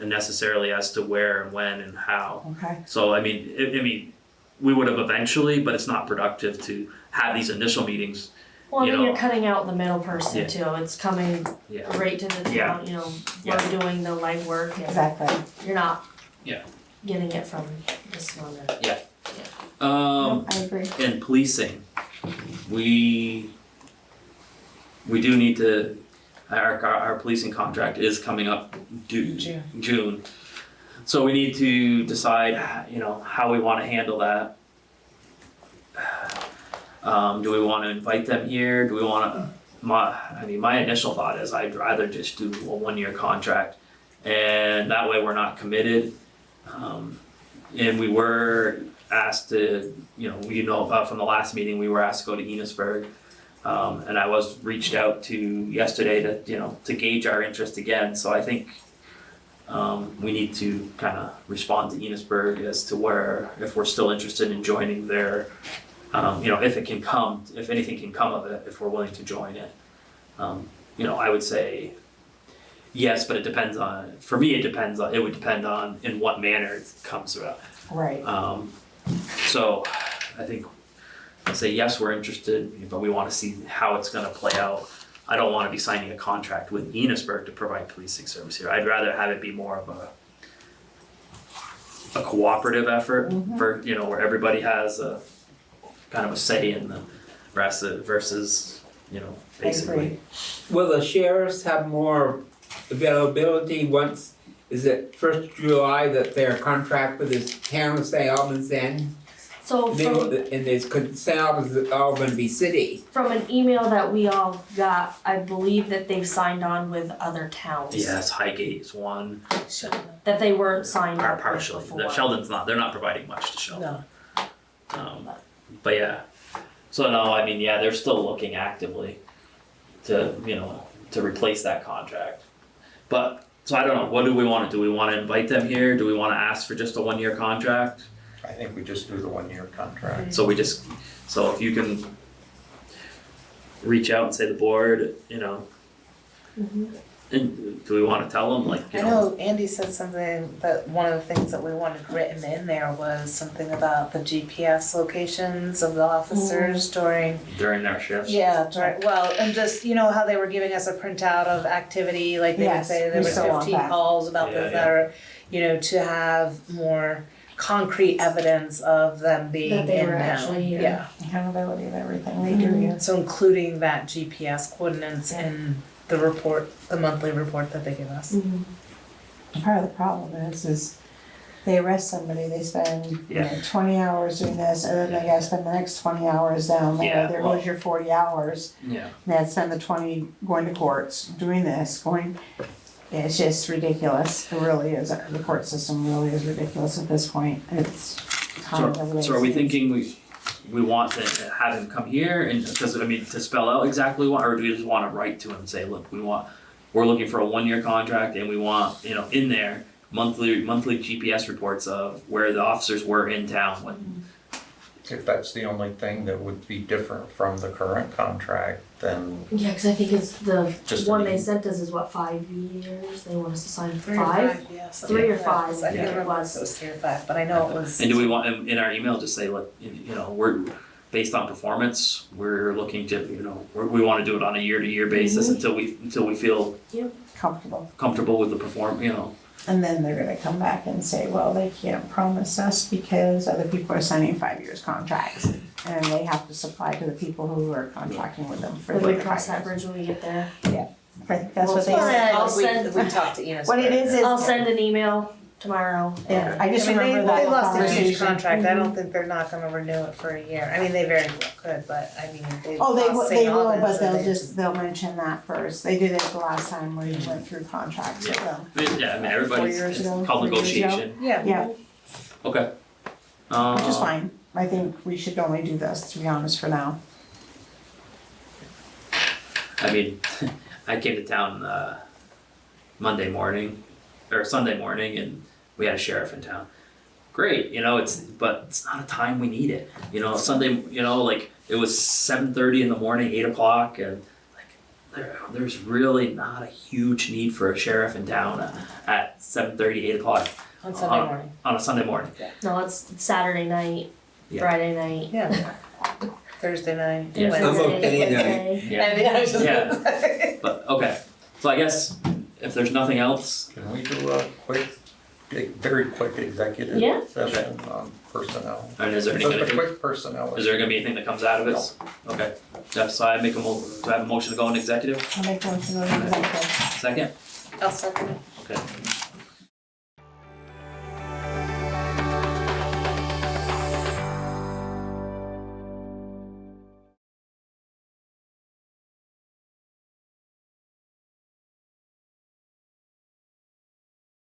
necessarily as to where and when and how. Okay. So I mean, we would have eventually, but it's not productive to have these initial meetings. Well, I You mean, know. you're cutting out the middle person Yeah. too, it's coming Yeah. right to the Yeah. town, Yeah. we're doing the legwork and Exactly. you're not Yeah. getting it from this one or. I agree. And policing, we do need to, our policing contract is coming up June. So we need to decide, how we wanna handle that. Do we wanna invite them here, do we wanna, my initial thought is I'd rather just do a 1-year contract. And that way we're not committed. And we were asked to, from the last meeting, we were asked to go to Enosburg. And I was reached out to yesterday to gauge our interest again, so I think we need to kind of respond to Enosburg as to if we're still interested in joining their, if anything can come of it, if we're willing to join it. I would say Yes, but it depends on, for me, it would depend on in what manner it comes about. Right. So I think I'll say, yes, we're interested, but we want to see how it's going to play out. I don't want to be signing a contract with Enosburg to provide policing service here. I'd rather have it be more of a cooperative effort for, you know, where everybody has a kind of a say in the rest of it versus, you know, basically. Will the sheriffs have more availability once, is it 1st of July that their contract with the town of St. Albans end? So And there's, could St. Albans is all gonna be city? from an email that we all got, I believe that they've signed on with other towns. Yes, Highgate is one, That they weren't signed up with partially. before. Sheldon's not, they're not providing much to Sheldon. No. But yeah, so no, I mean, yeah, they're still looking actively to, you know, to replace that contract. But, so I don't know, what do we wanna do? We wanna invite them here? Do we wanna ask for just a 1-year contract? I think we just do the 1-year contract. So so if you can reach out and say the board, you know, and do we wanna tell them, like, you I know? know Andy said something, that one of the things that we wanted written in there was something about the GPS locations of the officers during, During their shifts? yeah, well, and just, you know, how they were giving us a printout of activity, like they would Yes, say there we was still want 15 that. calls about Yeah, this, yeah. or, you know, to have more concrete evidence of them being That they in were town. actually here. Yeah, Accountability of everything they do here. so including that GPS coordinates in the report, the monthly report that they give us. Part of the problem is they arrest somebody, they spend, you know, 20 hours doing this, and then they gotta spend the next 20 hours down there. Yeah, There well- goes your 40 hours. Yeah. They had to spend the 20 going to courts, doing this, it's just ridiculous. It really is. The court system really is ridiculous at this point. It's kind of everybody's. So are we thinking we want to have him come here and, because, I mean, to spell out exactly what, or do we just wanna write to him and say, look, we're looking for a 1-year contract and we want, you know, in there, monthly GPS reports of where the officers were in town when. If that's the only thing that would be different from the current contract, then Yeah, cause I think it's the Just one a they meeting. sent us is what, 5 years? They want us to sign 3 or 5? 5, yeah, 3 or 5, I I can't think it remember if was. it was 3 or 5, but I know it was. And do we want, in our email, just say, look, you know, we're, based on performance, we're looking to, you know, we wanna do it on a year-to-year basis until we feel Comfortable. comfortable with the you know. And then they're gonna come back and say, well, they can't promise us because other people are signing 5 years contracts. And they have to supply to the people who are contracting with them for When the we 5 cross that years. bridge when we get there. Right, that's what they Well, said. I'll send- We talked to Enos. What it is I'll send an email tomorrow. Yeah, I just I mean, remember that they lost a huge conversation. contract, I don't think they're not gonna renew it for a year, I mean, they very well could, but I mean, they Oh, lost they St. will, Albans, but so they'll mention that first. They did it the last time when we went through contracts with them. Yeah, I mean, everybody's, 4 years it's ago, called 4 years ago. negotiation. Yeah. Yeah, Okay. which is fine. I think we should only do this, to be honest, for now. I mean, I came to town Monday morning or Sunday morning, and we had a sheriff in town. Great, you know, but it's not a time we need it. You know, Sunday, you know, like it was 7:30 in the morning, 8 o'clock, and like there's really not a huge need for a sheriff in town at 7:30, 8 o'clock On Sunday morning. on a Sunday morning. No, it's Saturday night, Yeah. Friday night. Yeah. Thursday night, Yeah. I'm Wednesday. okay now. Wednesday. Yeah. But okay, so I guess if there's nothing else, can we do a very quick executive Yeah. session on personnel? and is there Just a anything? quick personnel. Is there gonna be anything that comes out of this? Okay, yeah, so I make do I have a motion to go into executive? I'll make one to go to executive. Second? I'll second it. Okay.